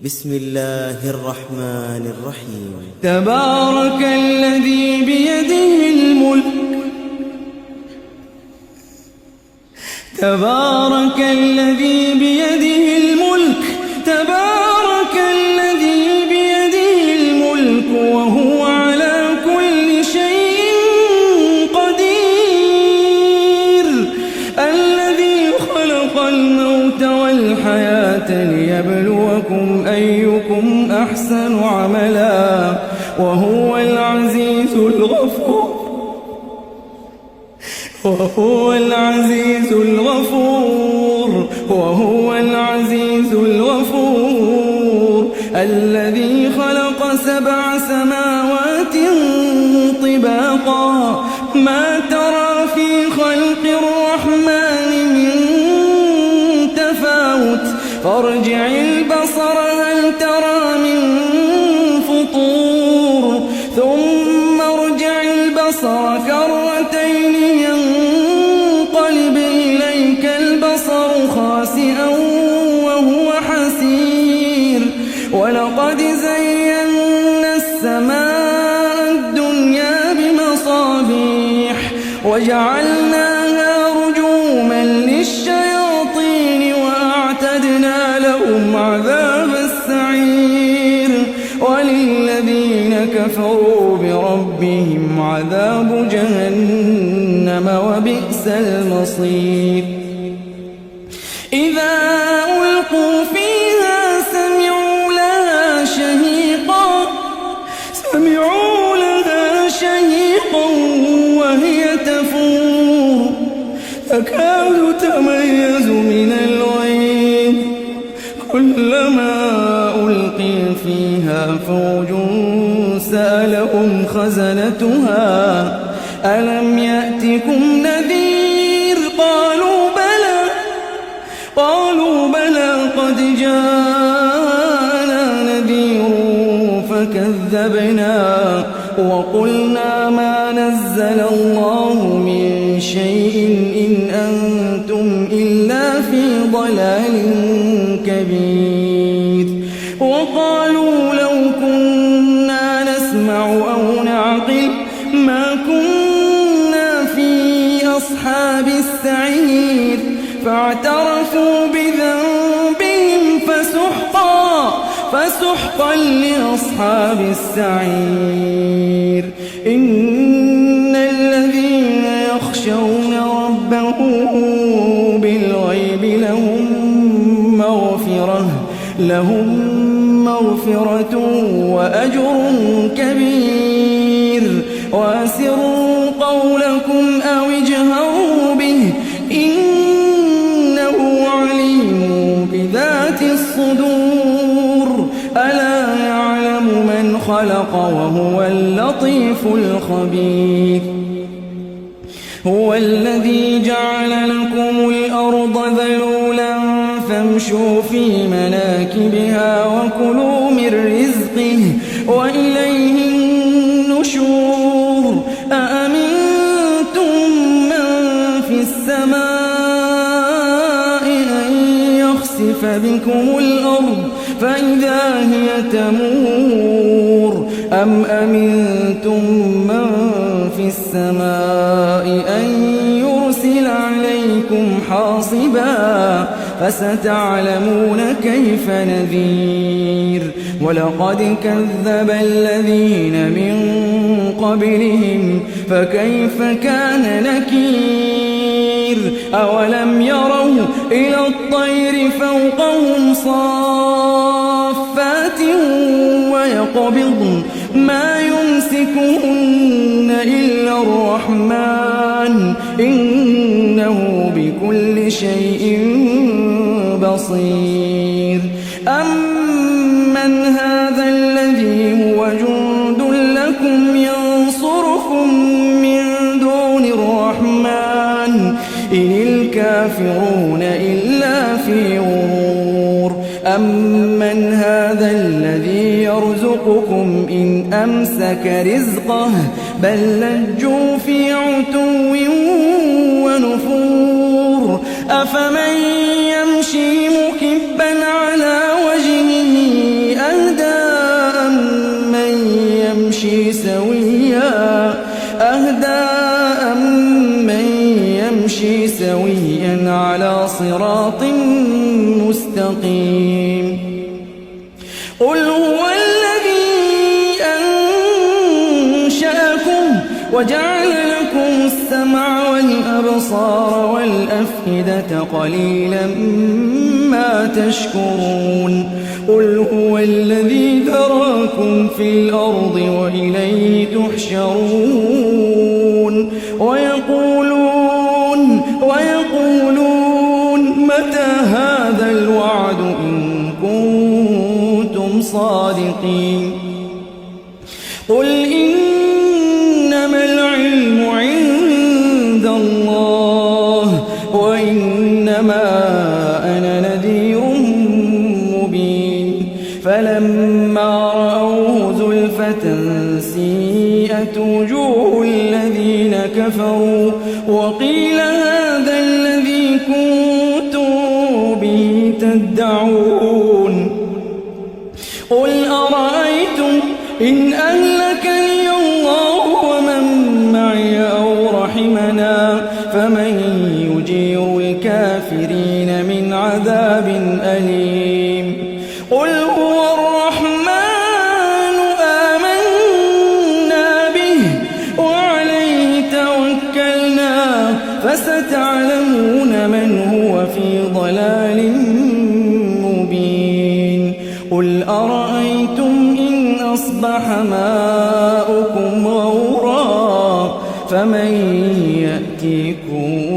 بسم الله الرحمن الرحيم. تبارك الذي بيده الملك تبارك الذي بيده الملك تبارك الذي بيده الملك وهو على كل شيء قدير الذي خلق الموت والحياة ليبلوكم أيكم أحسن عملا وهو العزيز الغفور وهو العزيز الغفور الذي خلق 7 سماوات طباقا ما ترى في خلق الرحمن من تفاوت فارجع البصر هل ترى من فطور ثم ارجع البصر كرتين ينقلب إليك البصر خاسئا وهو حسير ولقد زينا السماء الدنيا بمصابيح وجعلناها رجوما للشياطين وأعتدنا لهم عذاب السعير وللذين كفروا بربهم عذاب جهنم وبئس المصير إذا ألقوا فيها سمعوا لها شهيقا وهي تفور تكاد تميز من الغيظ كلما ألقي فيها فوج سألهم خزنتها ألم يأتكم نذير قالوا بلى قد جاءنا نذير فكذبنا وقلنا ما نزل الله من شيء إن أنتم إلا في ضلال كبير وقالوا لو كنا نسمع أو نعقل ما كنا في أصحاب السعير فاعترفوا بذنبهم فسحقا لأصحاب السعير إن الذين يخشون ربهم بالغيب لهم مغفرة وأجر كبير وأسروا قولكم أو اجهروا به إنه عليم بذات الصدور ألا يعلم من خلق وهو اللطيف الخبير هو الذي جعل لكم الأرض ذلولا فامشوا في مناكبها وكلوا من رزقه وإليه النشور أأمنتم من في السماء أن يخسف بكم الأرض فإذا هي تمور أم أمنتم من في السماء أن يرسل عليكم حاصبا فستعلمون كيف نذير ولقد كذب الذين من قبلهم فكيف كان نكير أولم يروا إلى الطير فوقهم صافات ويقبضن ما يمسكهن إلا الرحمن إنه بكل شيء بصير أمن هذا الذي هو جند لكم ينصركم من دون الرحمن إن الكافرون إلا في غرور أمن هذا الذي يرزقكم إن أمسك رزقه بل لجوا في عتو ونفور أفمن يمشي مكبا على وجهه قل هو الذي أنشأكم وجعل لكم السمع والأبصار والأفئدة قليلا ما تشكرون قل هو الذي ذراكم في الأرض وإليه تحشرون ويقولون متى هذا الوعد إن كنتم صادقين قل إنما العلم عند الله وإنما أنا نذير مبين فلما رأوه زلفة سيئت وجوه الذين كفروا وقيل هذا الذي كنتم به تدعون قل أرأيتم إن أهلكني الله ومن معي أو رحمنا فمن يجير الكافرين من عذاب أليم قل هو الرحمن آمنا به وعليه توكلنا فستعلمون من هو في ضلال مبين قل أرأيتم إن أصبح ماؤكم غورا فمن يأتيكم